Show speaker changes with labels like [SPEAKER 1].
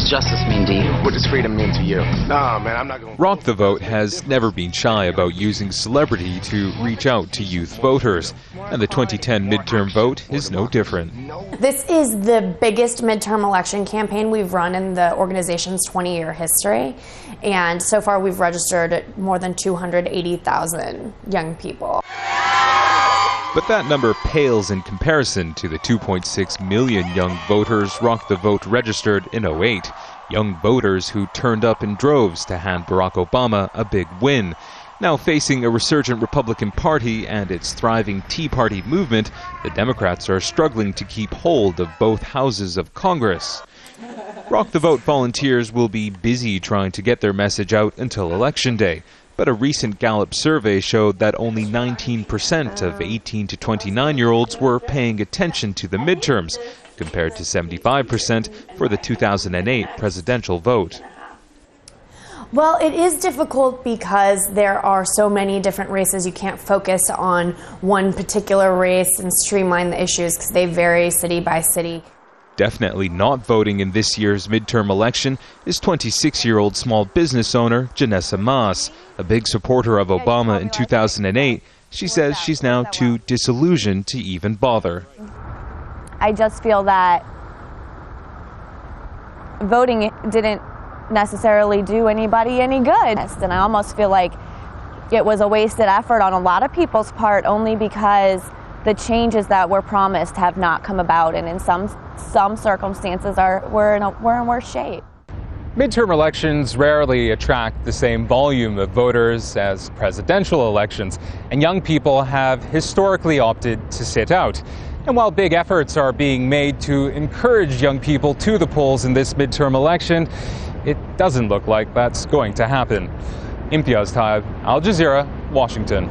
[SPEAKER 1] does justice mean to you?
[SPEAKER 2] What does freedom mean to you? Nah, man, I'm not going to...
[SPEAKER 3] Rock the Vote has never been shy about using celebrity to reach out to youth voters, and the 2010 midterm vote is no different.
[SPEAKER 4] This is the biggest midterm election campaign we've run in the organization's 20-year history, and so far we've registered more than 280,000 young people.
[SPEAKER 3] But that number pales in comparison to the 2.6 million young voters Rock the Vote registered in '08. Young voters who turned up in droves to hand Barack Obama a big win. Now facing a resurgent Republican Party and its thriving Tea Party movement, the Democrats are struggling to keep hold of both houses of Congress. Rock the Vote volunteers will be busy trying to get their message out until Election Day. But a recent Gallup survey showed that only 19% of 18 to 29-year-olds were paying attention to the midterms, compared to 75% for the 2008 presidential vote.
[SPEAKER 4] Well, it is difficult because there are so many different races. You can't focus on one particular race and streamline the issues because they vary city by city.
[SPEAKER 3] Definitely not voting in this year's midterm election is 26-year-old small business owner Janessa Maas. A big supporter of Obama in 2008, she says she's now too disillusioned to even bother.
[SPEAKER 5] I just feel that voting didn't necessarily do anybody any good. And I almost feel like it was a wasted effort on a lot of people's part, only because the changes that were promised have not come about, and in some circumstances we're in worse shape.
[SPEAKER 6] Midterm elections rarely attract the same volume of voters as presidential elections, and young people have historically opted to sit out. And while big efforts are being made to encourage young people to the polls in this midterm election, it doesn't look like that's going to happen. Imtiaz Tyab, Al Jazeera, Washington.